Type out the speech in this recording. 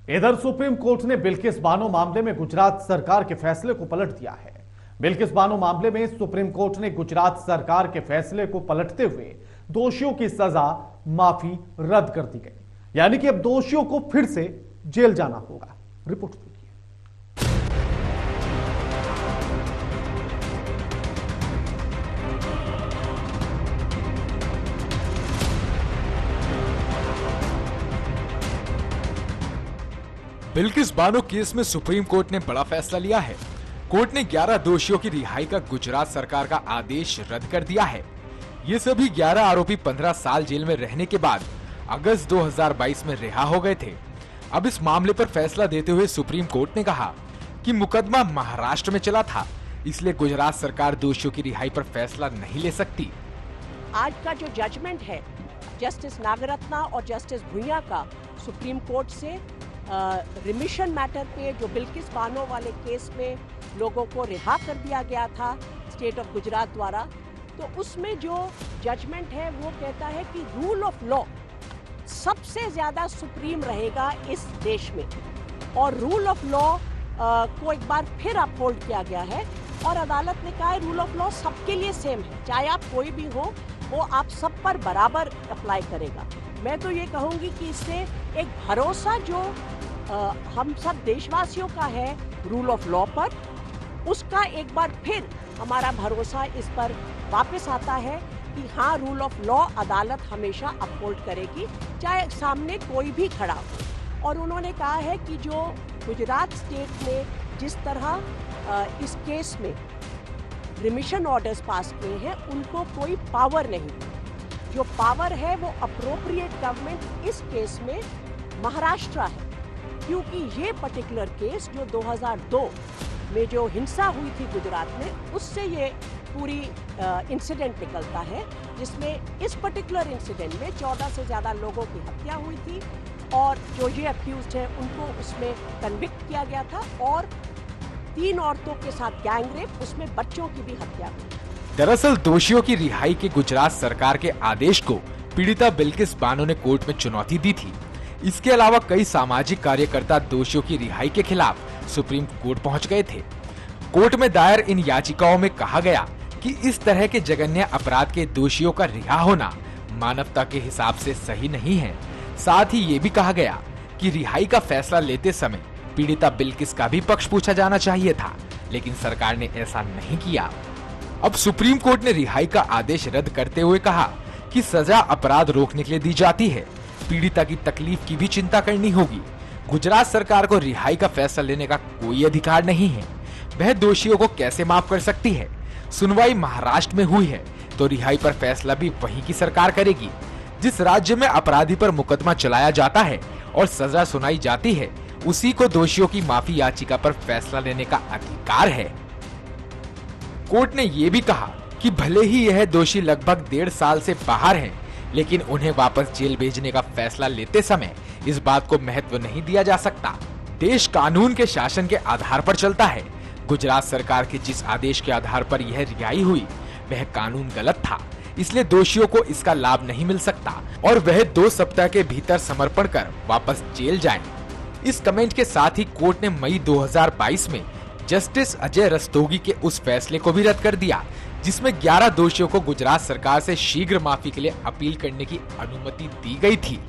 इधर supreme court ने बिल्किस बानो मामले में गुजरात सरकार के फैसले को पलट दिया है। बिल्किस बानो मामले में सुप्रीम कोर्ट ने गुजरात सरकार के फैसले को पलटते हुए दोषियों की सजा माफी रद्द कर दी गई, यानी कि अब दोषियों को फिर से जेल जाना होगा। रिपोर्ट देखिए। बिल्किस बानो केस में सुप्रीम कोर्ट ने बड़ा फैसला लिया है। कोर्ट ने 11 दोषियों की रिहाई का गुजरात सरकार का आदेश रद्द कर दिया है। ये सभी 11 आरोपी 15 साल जेल में रहने के बाद अगस्त 2022 में रिहा हो गए थे। अब इस मामले पर फैसला देते हुए सुप्रीम कोर्ट ने कहा कि मुकदमा महाराष्ट्र में चला था, इसलिए गुजरात सरकार दोषियों की रिहाई पर फैसला नहीं ले सकती। आज का जो जजमेंट है जस्टिस नागरत्ना और जस्टिस भुइया का सुप्रीम कोर्ट से रिमिशन मैटर पे जो बिल्किस बानो वाले केस में लोगों को रिहा कर दिया गया था स्टेट ऑफ गुजरात द्वारा, तो उसमें जो जजमेंट है वो कहता है कि रूल ऑफ लॉ सबसे ज्यादा सुप्रीम रहेगा इस देश में, और रूल ऑफ लॉ को एक बार फिर अपहोल्ड किया गया है। और अदालत ने कहा है रूल ऑफ लॉ सबके लिए सेम है, चाहे आप कोई भी हो, वो आप सब पर बराबर अप्लाई करेगा। मैं तो ये कहूंगी कि इससे एक भरोसा जो हम सब देशवासियों का है रूल ऑफ लॉ पर, उसका एक बार फिर हमारा भरोसा इस पर वापस आता है कि हाँ, रूल ऑफ लॉ अदालत हमेशा अपहोल्ड करेगी, चाहे सामने कोई भी खड़ा हो। और उन्होंने कहा है कि जो गुजरात स्टेट ने जिस तरह इस केस में रिमिशन ऑर्डर्स पास किए हैं, उनको कोई पावर नहीं, जो पावर है वो अप्रोप्रिएट गवर्नमेंट इस केस में महाराष्ट्र है, क्योंकि ये पर्टिकुलर केस जो 2002 में जो हिंसा हुई थी गुजरात में, उससे ये पूरी इंसिडेंट निकलता है, जिसमें इस पर्टिकुलर इंसिडेंट में 14 से ज़्यादा लोगों की हत्या हुई थी और जो ये अक्यूज्ड हैं उनको उसमें कन्विक्ट किया गया था, और 3 औरतों के साथ गैंग रेप, उसमें बच्चों की भी हत्या हुई। दरअसल दोषियों की रिहाई के गुजरात सरकार के आदेश को पीड़िता बिल्किस बानो ने कोर्ट में चुनौती दी थी। इसके अलावा कई सामाजिक कार्यकर्ता दोषियों की रिहाई के खिलाफ सुप्रीम कोर्ट पहुंच गए थे। कोर्ट में दायर इन याचिकाओं में कहा गया कि इस तरह के जघन्य अपराध के दोषियों का रिहा होना मानवता के हिसाब से सही नहीं है। साथ ही ये भी कहा गया कि रिहाई का फैसला लेते समय पीड़िता बिल्किस का भी पक्ष पूछा जाना चाहिए था, लेकिन सरकार ने ऐसा नहीं किया। अब सुप्रीम कोर्ट ने रिहाई का आदेश रद्द करते हुए कहा कि सजा अपराध रोकने के लिए दी जाती है, पीड़िता की तकलीफ की भी चिंता करनी होगी। गुजरात सरकार को रिहाई का फैसला लेने का कोई अधिकार नहीं है। वह दोषियों को कैसे माफ कर सकती है? सुनवाई महाराष्ट्र में हुई है तो रिहाई पर फैसला भी वहीं की सरकार करेगी। जिस राज्य में अपराधी पर मुकदमा चलाया जाता है और सजा सुनाई जाती है, उसी को दोषियों की माफी याचिका पर फैसला लेने का अधिकार है। कोर्ट ने ये भी कहा कि भले ही यह दोषी लगभग 1.5 साल से बाहर हैं, लेकिन उन्हें वापस जेल भेजने का फैसला लेते समय इस बात को महत्व नहीं दिया जा सकता। देश कानून के शासन के आधार पर चलता है। गुजरात सरकार के जिस आदेश के आधार पर यह रिहाई हुई, वह कानून गलत था, इसलिए दोषियों को इसका लाभ नहीं मिल सकता और वह 2 सप्ताह के भीतर समर्पण कर वापस जेल जाएं। इस कमेंट के साथ ही कोर्ट ने मई 2022 में जस्टिस अजय रस्तोगी के उस फैसले को भी रद्द कर दिया, जिसमें 11 दोषियों को गुजरात सरकार से शीघ्र माफी के लिए अपील करने की अनुमति दी गई थी।